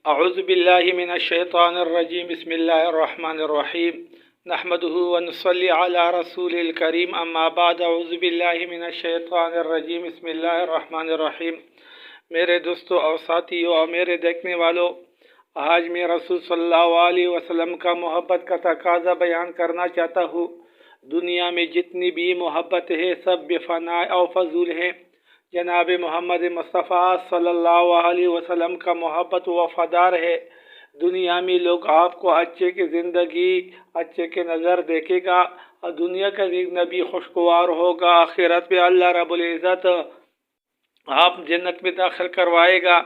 اعوذ باللہ من الشیطان الرجیم بسم اللہ الرحمن الرحیم نحمده ونصلی علی رسول الکریم اما بعد اعوذ باللہ من الشیطان الرجیم بسم اللہ الرحمن الرحیم۔ میرے دوستو اور ساتھیو اور میرے دیکھنے والوں، آج میں رسول صلی اللہ علیہ وسلم کا محبت کا تقاضا بیان کرنا چاہتا ہوں۔ دنیا میں جتنی بھی محبت ہے سب بے فنا اور فضول ہیں۔ جناب محمد مصطفیٰ صلی اللہ علیہ وسلم کا محبت وفادار ہے۔ دنیا میں لوگ آپ کو اچھے کی زندگی اچھے کے نظر دیکھے گا اور دنیا کا نبی خوشگوار ہوگا۔ آخرت پہ اللہ رب العزت آپ جنت میں داخل کروائے گا۔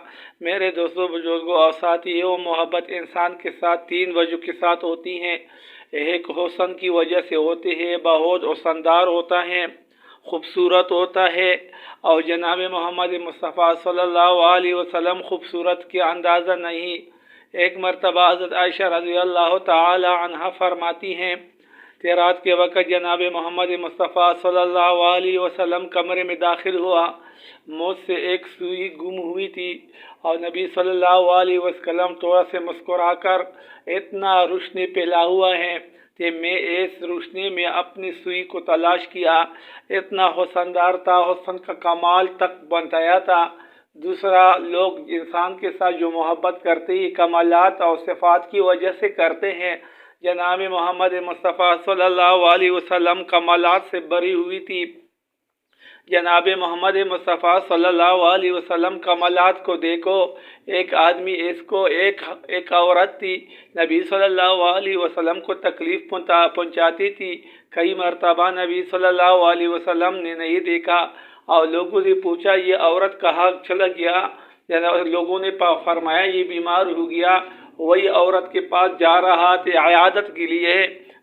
میرے دوستوں، بزرگوں اور ساتھیوں، محبت انسان کے ساتھ تین وجہ کے ساتھ ہوتی ہیں۔ ایک حسن کی وجہ سے ہوتی ہے، بہت حسندار ہوتا ہے، خوبصورت ہوتا ہے، اور جناب محمد مصطفیٰ صلی اللہ علیہ وسلم خوبصورت کے اندازہ نہیں۔ ایک مرتبہ حضرت عائشہ رضی اللہ تعالی عنہ فرماتی ہیں کہ رات کے وقت جناب محمد مصطفیٰ صلی اللہ علیہ وسلم کمرے میں داخل ہوا، مجھ سے ایک سوئی گم ہوئی تھی اور نبی صلی اللہ علیہ وسلم تھوڑا سے مسکرا کر اتنا روشنی پھیلا ہوا ہے کہ میں اس روشنی میں اپنی سوئی کو تلاش کیا، اتنا حسندار تھا، حسن کا کمال تک بتایا تھا۔ دوسرا، لوگ انسان کے ساتھ جو محبت کرتے ہیں کمالات اور صفات کی وجہ سے کرتے ہیں۔ جناب محمد مصطفیٰ صلی اللہ علیہ وسلم کمالات سے بری ہوئی تھی۔ جناب محمد مصطفیٰ صلی اللہ علیہ وسلم کمالات کو دیکھو، ایک آدمی ایک عورت تھی، نبی صلی اللہ علیہ وسلم کو تکلیف پہنچاتی تھی۔ کئی مرتبہ نبی صلی اللہ علیہ وسلم نے نہیں دیکھا اور لوگوں نے پوچھا یہ عورت کہاں چلا گیا؟ لوگوں نے فرمایا یہ بیمار ہو گیا۔ وہی عورت کے پاس جا رہا تھا عیادت کے لیے،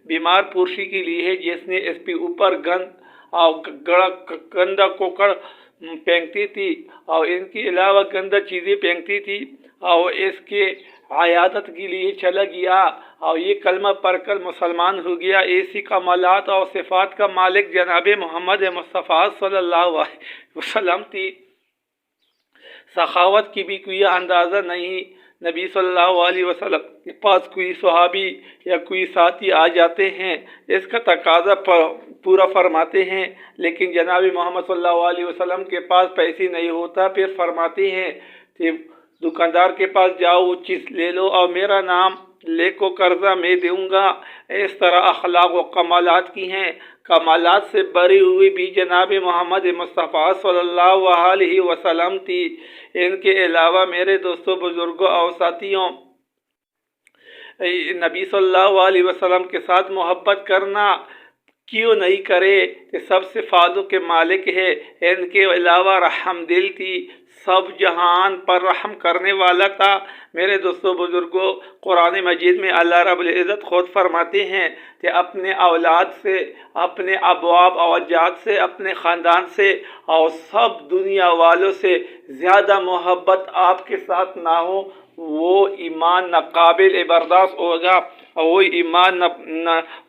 بیمار پرسی کے لیے، جس نے اس پہ اوپر گندہ کوکڑ پھینکتی تھی اور ان کے علاوہ گندہ چیزیں پھینکتی تھی، اور اس کے عیادت کے لیے چلا گیا اور یہ کلمہ پڑھ کر مسلمان ہو گیا۔ ایسی کمالات اور صفات کا مالک جناب محمد مصطفیٰ صلی اللہ علیہ وسلم تھی۔ سخاوت کی بھی کوئی اندازہ نہیں۔ نبی صلی اللہ علیہ وسلم کے پاس کوئی صحابی یا کوئی ساتھی آ جاتے ہیں، اس کا تقاضا پورا فرماتے ہیں، لیکن جناب محمد صلی اللہ علیہ وسلم کے پاس پیسے نہیں ہوتا، پھر فرماتے ہیں کہ دکاندار کے پاس جاؤ، وہ چیز لے لو اور میرا نام لے کو قرضہ میں دوں گا۔ اس طرح اخلاق و کمالات کی ہیں۔ کمالات سے بری ہوئی بھی جناب محمد مصطفیٰ صلی اللہ علیہ وسلم تھی۔ ان کے علاوہ میرے دوستوں، بزرگوں اور ساتھیوں، نبی صلی اللہ علیہ وسلم کے ساتھ محبت کرنا کیوں نہیں کرے کہ سب صفاتوں کے مالک ہے۔ ان کے علاوہ رحم دل تھی، سب جہان پر رحم کرنے والا تھا۔ میرے دوستوں، بزرگوں، قرآن مجید میں اللہ رب العزت خود فرماتے ہیں کہ اپنے اولاد سے، اپنے ابواب اور اجداد سے، اپنے خاندان سے اور سب دنیا والوں سے زیادہ محبت آپ کے ساتھ نہ ہو، وہ ایمان ناقابل برداشت ہوگا اور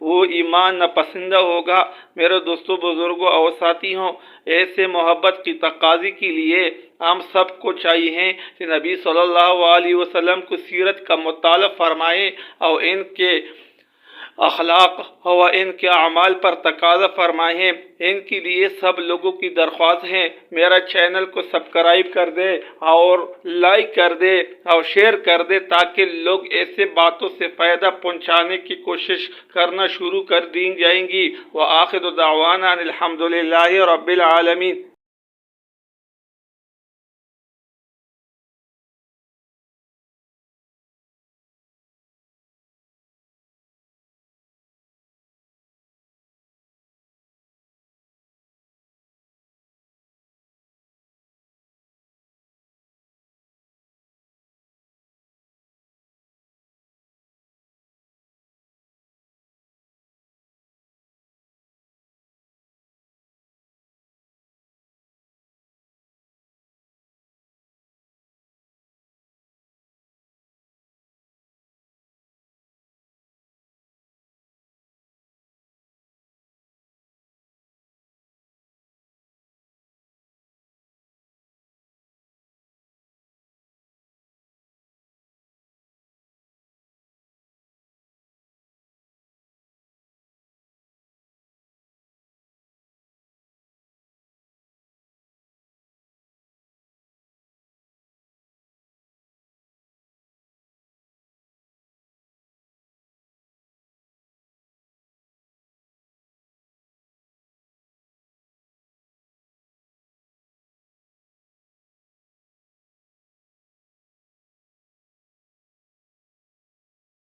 وہ ایمان ناپسندہ ہوگا۔ میرے دوستوں، بزرگوں اور ساتھیوں، ایسے محبت کی تقاضی کے لیے ہم سب کو چاہیے کہ نبی صلی اللہ علیہ وسلم کو سیرت کا مطالعہ فرمائیں اور ان کے اخلاق اور ان کے اعمال پر تقاضا فرمائیں۔ ان کے لیے سب لوگوں کی درخواست ہے میرا چینل کو سبسکرائب کر دے اور لائک کر دے اور شیئر کر دے، تاکہ لوگ ایسے باتوں سے فائدہ پہنچانے کی کوشش کرنا شروع کر دی جائیں گی۔ وآخر دعوانا الحمدللہ رب العالمین۔